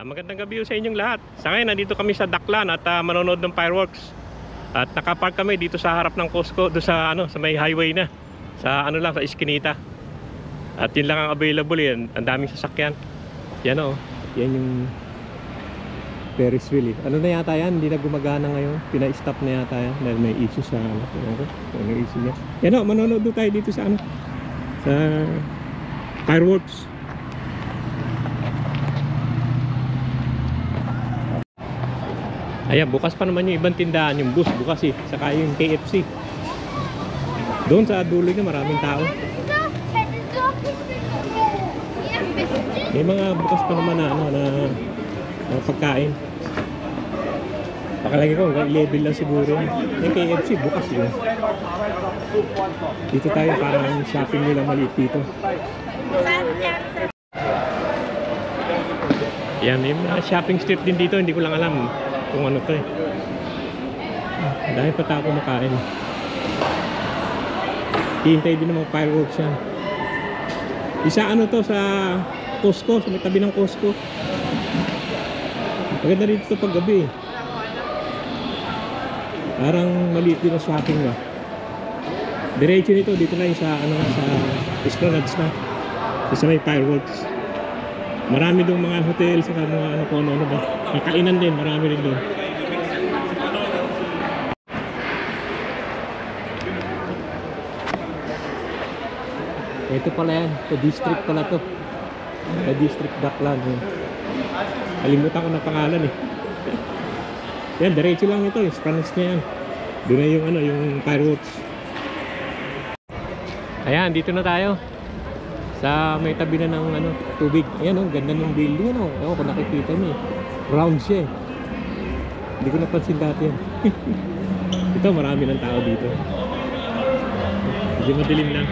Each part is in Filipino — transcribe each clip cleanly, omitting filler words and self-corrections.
Magandang gabi sa inyong lahat. Sa ngayon, nandito kami sa Daklan at manonood ng fireworks. At nakapark kami dito sa harap ng Costco, doon sa sa may highway na. Sa sa Eskinita. At yun lang ang available yan. Ang daming sasakyan. Yan yan yung Ferris wheel eh. Ano na yata yan? Hindi na gumagana ngayon. Pina-stop na yata yan dahil may issue sa ano issue niya. Yan manonood tayo dito sa sa fireworks. Ayan, bukas pa naman yung ibang tindahan, yung bus bukas eh, saka yung KFC. Doon sa dulo na maraming tao. May mga bukas pa naman na pagkain. Pakalagi ko, 11 lang siguro. Yung KFC bukas yun. Dito tayo, parang shopping nila maliit dito. Yan, yung shopping street din dito, hindi ko lang alam kung ano to eh. Dahil pa tayo kumakain. Hihintay din ng mga fireworks yan. Isa to sa Costco, sa may tabi ng Costco. Maganda dito ito pag gabi. Parang maliit din na shopping ba. Diretso nito, dito na yung sa sa Esplanade na. Sa may fireworks. Marami dong mga hotel sa mga ano ba. Kakainan din, marami rin doon. Ito pala yan, ito district pala to. District Daklan. Kalimutan ko na pangalan eh. Yan, diretso lang ito, yung Spanish niya yan. Doon na yung yung fireworks. Ayan, dito na tayo. Sa may tabi na ng tubig. Ayan ganda ng building ewan kung nakikita niyo round siya eh. Hindi ko napansin dati yan. Ito marami ng tao dito. Medyo madilim lang.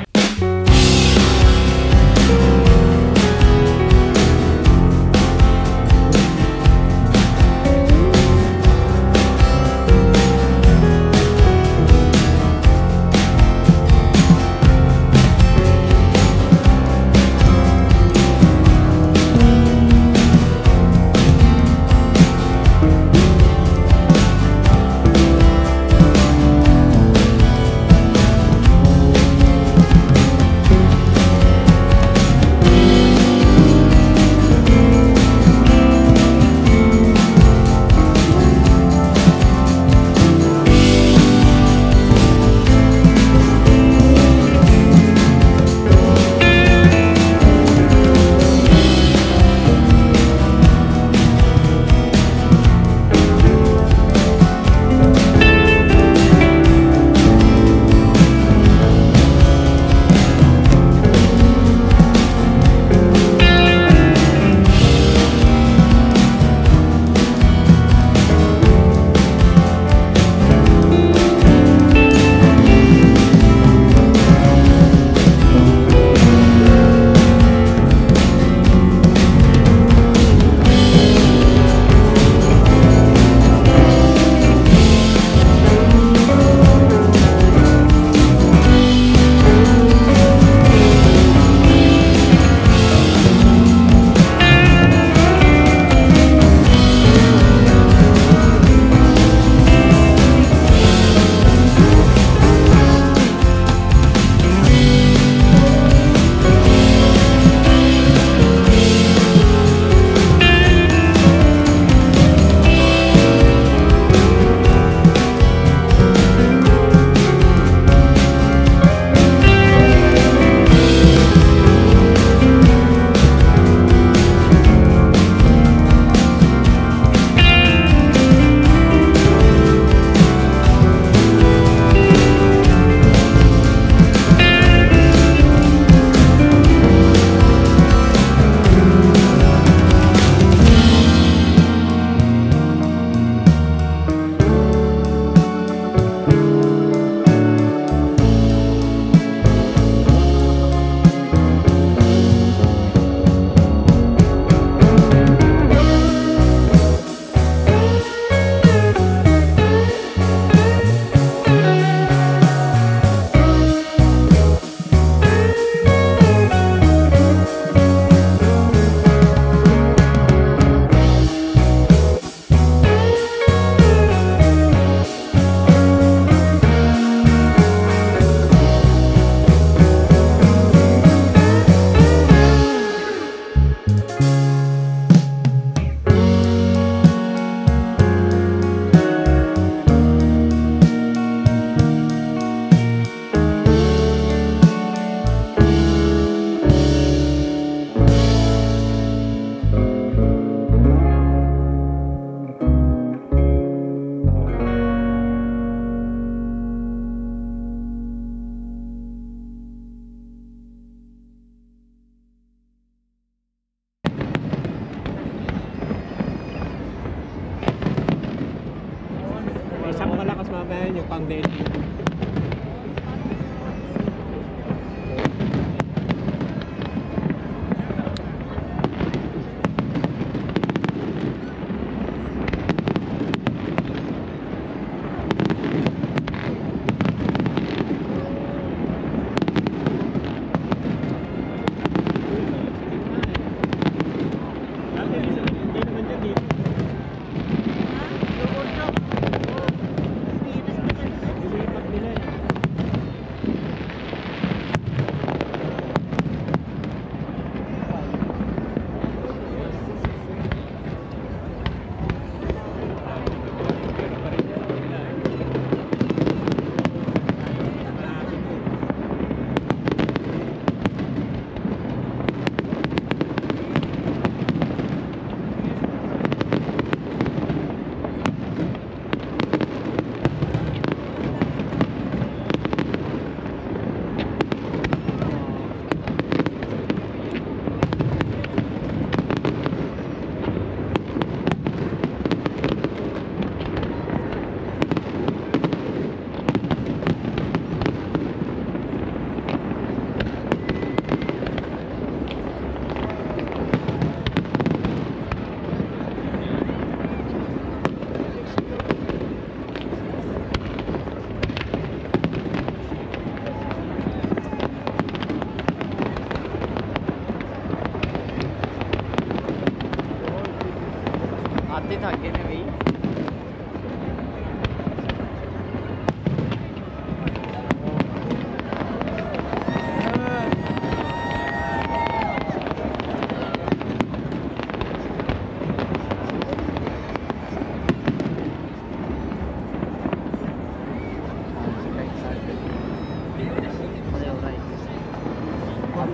yan, yung pang daily. आते थके ने भाई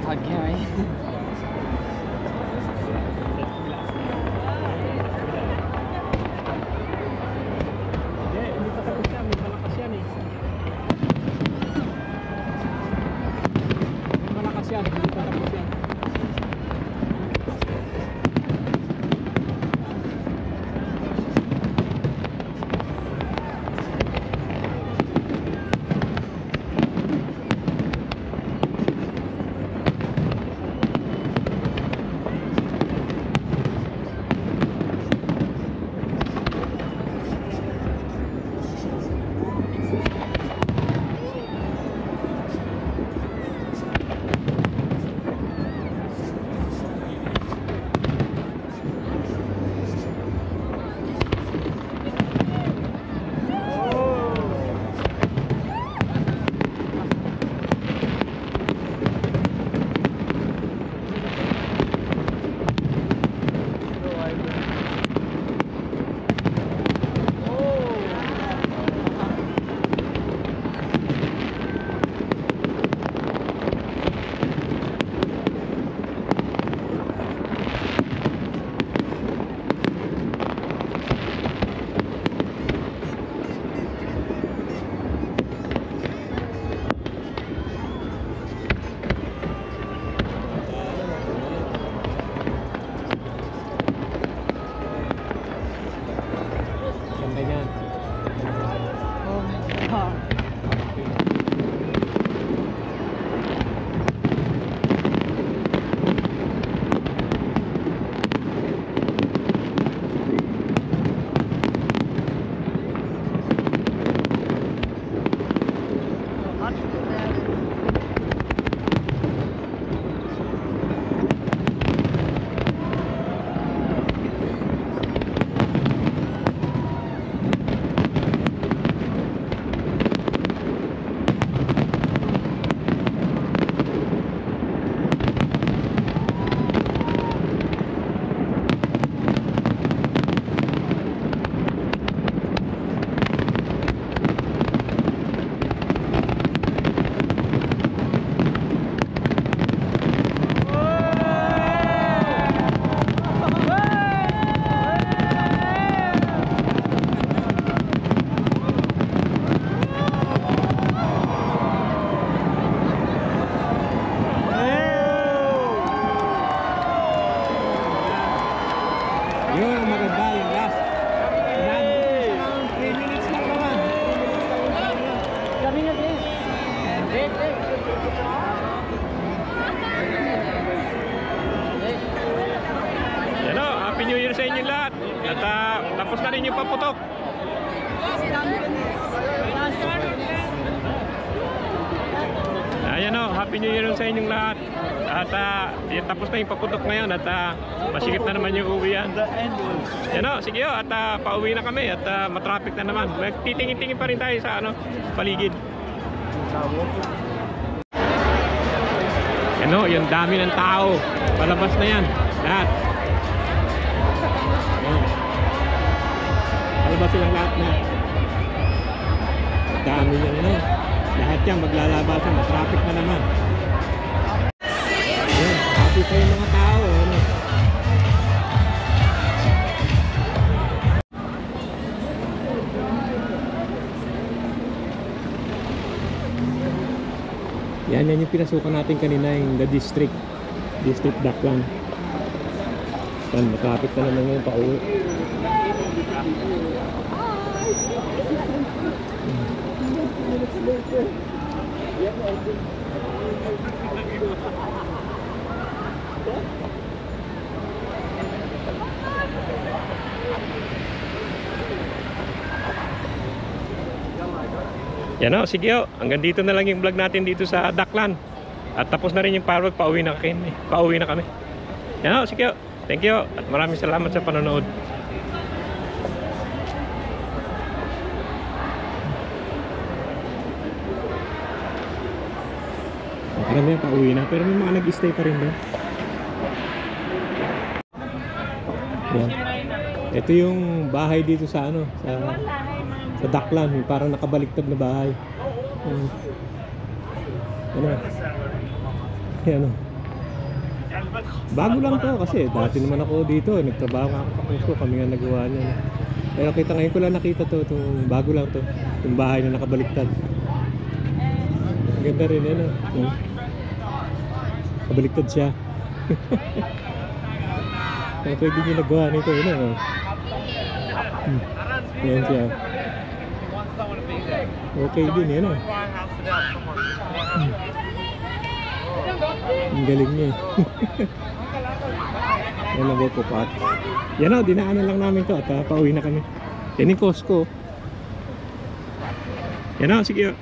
थक गए भाई Hindi pa tapos yan, may malakas yan eh. May malakas yan, hindi pa tapos yan. inyo lahat. At tapos na rin yung paputok. Ayan o, happy new year sa inyong lahat. At tapos na yung paputok ngayon at masigit na naman yung uwian. Yan o, sige o, at pauwi na kami at matraffic na naman. Titingin-tingin pa rin tayo sa paligid. Yan o, yung dami ng tao. Palabas na yan, lahat. Yan. Palabas silang lahat na. Dami yan o. Lahat yan maglalabasan, traffic na naman. Ayan, happy pa yung mga tao. Ano? Yan yung pinasukan natin kanina, yung the district Daklan. Yan, traffic na naman yung pauwi. Yan o, sige o, hanggang dito na lang yung vlog natin dito sa Daklan. At tapos na rin yung firework, pauwi na kami. Yan o, sige o, thank you at maraming salamat sa panonood. Marami na pauwi na, pero may mga nag-stay pa rin doon. Yan. Ito yung bahay dito sa sa Daklan, yung parang nakabaliktad na bahay. Ano? Bago lang to kasi dati naman ako dito, nagtrabaho nga ako sa Cusco, kami nga nagawa niya. Pero ngayon ko lang nakita to, bago lang to, yung bahay na nakabaliktad. Ang ganda rin yan, kabaliktad siya. Kaya pwede nyo nagawa nito, yun. Yan siya. Okay din yan. Ang galing niya. Yan ang po pat. Yan o, dinaanan lang namin to at pauwi na kami. Yan yung Cusco. Yan o, sige o.